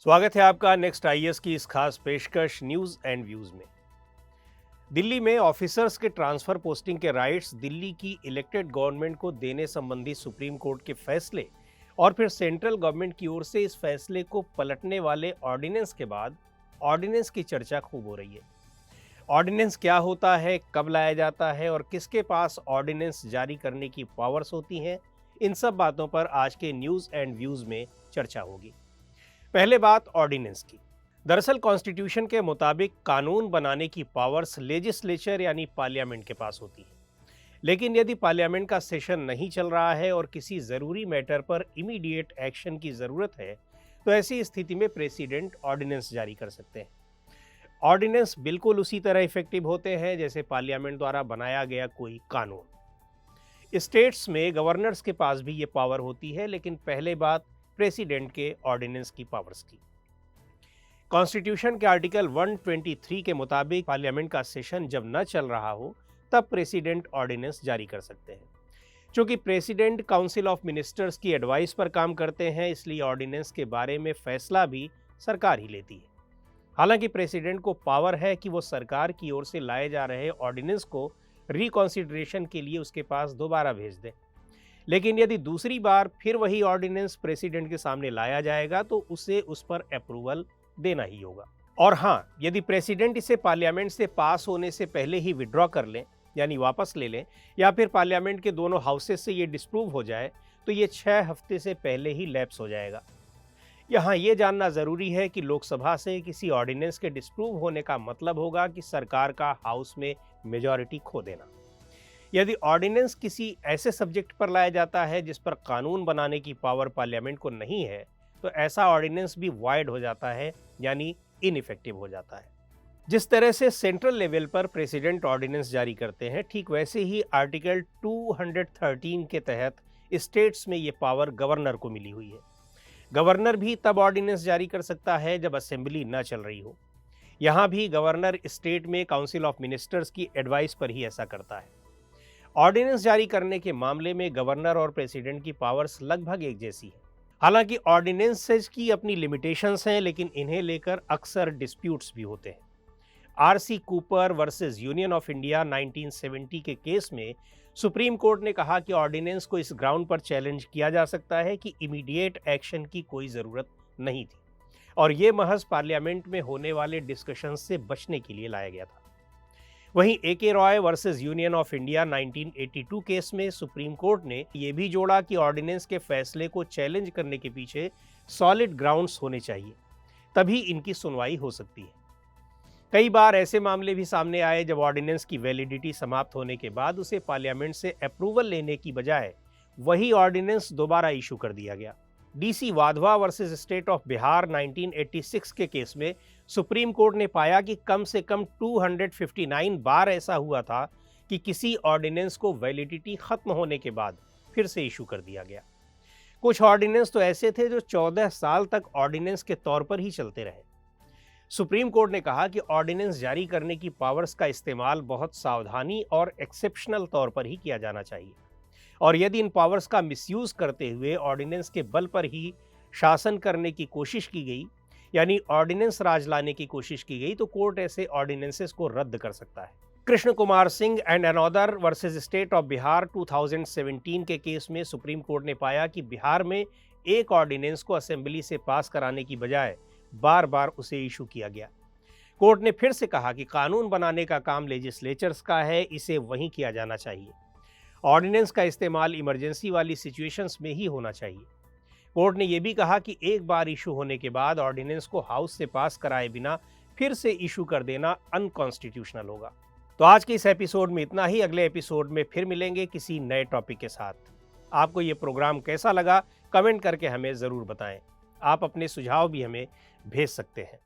स्वागत है आपका नेक्स्ट आईएएस की इस खास पेशकश न्यूज एंड व्यूज में। दिल्ली में ऑफिसर्स के ट्रांसफर पोस्टिंग के राइट्स दिल्ली की इलेक्टेड गवर्नमेंट को देने संबंधी सुप्रीम कोर्ट के फैसले और फिर सेंट्रल गवर्नमेंट की ओर से इस फैसले को पलटने वाले ऑर्डिनेंस के बाद ऑर्डिनेंस की चर्चा खूब हो रही है। ऑर्डिनेंस क्या होता है, कब लाया जाता है और किसके पास ऑर्डिनेंस जारी करने की पावर्स होती हैं, इन सब बातों पर आज के न्यूज एंड व्यूज में चर्चा होगी। पहले बात ऑर्डिनेंस की। दरअसल कॉन्स्टिट्यूशन के मुताबिक कानून बनाने की पावर्स लेजिस्लेचर यानी पार्लियामेंट के पास होती है, लेकिन यदि पार्लियामेंट का सेशन नहीं चल रहा है और किसी ज़रूरी मैटर पर इमीडिएट एक्शन की ज़रूरत है तो ऐसी स्थिति में प्रेसिडेंट ऑर्डिनेंस जारी कर सकते हैं। ऑर्डिनेंस बिल्कुल उसी तरह इफेक्टिव होते हैं जैसे पार्लियामेंट द्वारा बनाया गया कोई कानून। स्टेट्स में गवर्नर्स के पास भी ये पावर होती है, लेकिन पहले बात प्रेसिडेंट के ऑर्डिनेंस की पावर्स की। कॉन्स्टिट्यूशन के आर्टिकल 123 के मुताबिक पार्लियामेंट का सेशन जब न चल रहा हो तब प्रेसिडेंट ऑर्डिनेंस जारी कर सकते हैं। चूंकि प्रेसिडेंट काउंसिल ऑफ मिनिस्टर्स की एडवाइस पर काम करते हैं, इसलिए ऑर्डिनेंस के बारे में फैसला भी सरकार ही लेती है। हालांकि प्रेसिडेंट को पावर है कि वो सरकार की ओर से लाए जा रहे ऑर्डिनेंस को रिकॉन्सिडरेशन के लिए उसके पास दोबारा भेज दें, लेकिन यदि दूसरी बार फिर वही ऑर्डिनेंस प्रेसिडेंट के सामने लाया जाएगा तो उसे उस पर अप्रूवल देना ही होगा। और हाँ, यदि प्रेसिडेंट इसे पार्लियामेंट से पास होने से पहले ही विड्रॉ कर लें यानी वापस ले लें, या फिर पार्लियामेंट के दोनों हाउसेस से ये डिस्प्रूव हो जाए तो ये 6 हफ्ते से पहले ही लैप्स हो जाएगा। यहाँ ये जानना ज़रूरी है कि लोकसभा से किसी ऑर्डिनेंस के डिस्प्रूव होने का मतलब होगा कि सरकार का हाउस में मेजॉरिटी खो देना। यदि ऑर्डिनेंस किसी ऐसे सब्जेक्ट पर लाया जाता है जिस पर कानून बनाने की पावर पार्लियामेंट को नहीं है तो ऐसा ऑर्डिनेंस भी वॉइड हो जाता है यानी इनइफेक्टिव हो जाता है। जिस तरह से सेंट्रल लेवल पर प्रेसिडेंट ऑर्डिनेंस जारी करते हैं, ठीक वैसे ही आर्टिकल 213 के तहत स्टेट्स में ये पावर गवर्नर को मिली हुई है। गवर्नर भी तब ऑर्डिनेंस जारी कर सकता है जब असेंबली न चल रही हो। यहाँ भी गवर्नर स्टेट में काउंसिल ऑफ मिनिस्टर्स की एडवाइस पर ही ऐसा करता है। ऑर्डिनेंस जारी करने के मामले में गवर्नर और प्रेसिडेंट की पावर्स लगभग एक जैसी है। हालांकि ऑर्डिनेंसेस की अपनी लिमिटेशंस हैं, लेकिन इन्हें लेकर अक्सर डिस्प्यूट्स भी होते हैं। RC Cooper versus union of India 1970 के केस में सुप्रीम कोर्ट ने कहा कि ऑर्डिनेंस को इस ग्राउंड पर चैलेंज किया जा सकता है कि इमीडिएट एक्शन की कोई ज़रूरत नहीं थी और ये महज पार्लियामेंट में होने वाले डिस्कशन से बचने के लिए लाया गया था। वहीं A K. Roy versus union of India 1982 case में सुप्रीम कोर्ट ने यह भी जोड़ा कि ऑर्डिनेंस के फैसले को चैलेंज करने के पीछे सॉलिड ग्राउंड्स होने चाहिए, तभी इनकी सुनवाई हो सकती है। कई बार ऐसे मामले भी सामने आए जब ऑर्डिनेंस की वैलिडिटी समाप्त होने के बाद उसे पार्लियामेंट से अप्रूवल लेने की बजाय वही ऑर्डिनेंस दोबारा इशू कर दिया गया। DC Wadhwa versus state of Bihar 1986 के केस में सुप्रीम कोर्ट ने पाया कि कम से कम 259 बार ऐसा हुआ था कि किसी ऑर्डिनेंस को वैलिडिटी खत्म होने के बाद फिर से इशू कर दिया गया। कुछ ऑर्डिनेंस तो ऐसे थे जो 14 साल तक ऑर्डिनेंस के तौर पर ही चलते रहे। सुप्रीम कोर्ट ने कहा कि ऑर्डिनेंस जारी करने की पावर्स का इस्तेमाल बहुत सावधानी और एक्सेप्शनल तौर पर ही किया जाना चाहिए, और यदि इन पावर्स का मिसयूज करते हुए ऑर्डिनेंस के बल पर ही शासन करने की कोशिश की गई यानी ऑर्डिनेंस राज लाने की कोशिश की गई तो कोर्ट ऐसे ऑर्डिनेंसेस को रद्द कर सकता है। Krishna Kumar Singh and another versus state of Bihar 2017 के केस में सुप्रीम कोर्ट ने पाया कि बिहार में एक ऑर्डिनेंस को असेंबली से पास कराने की बजाय बार बार उसे इशू किया गया। कोर्ट ने फिर से कहा कि कानून बनाने का काम लेजिस्लेचर्स का है, इसे वहीं किया जाना चाहिए। ऑर्डिनेंस का इस्तेमाल इमरजेंसी वाली सिचुएशंस में ही होना चाहिए। कोर्ट ने यह भी कहा कि एक बार इशू होने के बाद ऑर्डिनेंस को हाउस से पास कराए बिना फिर से इशू कर देना अनकॉन्स्टिट्यूशनल होगा। तो आज के इस एपिसोड में इतना ही। अगले एपिसोड में फिर मिलेंगे किसी नए टॉपिक के साथ। आपको ये प्रोग्राम कैसा लगा कमेंट करके हमें ज़रूर बताएं। आप अपने सुझाव भी हमें भेज सकते हैं।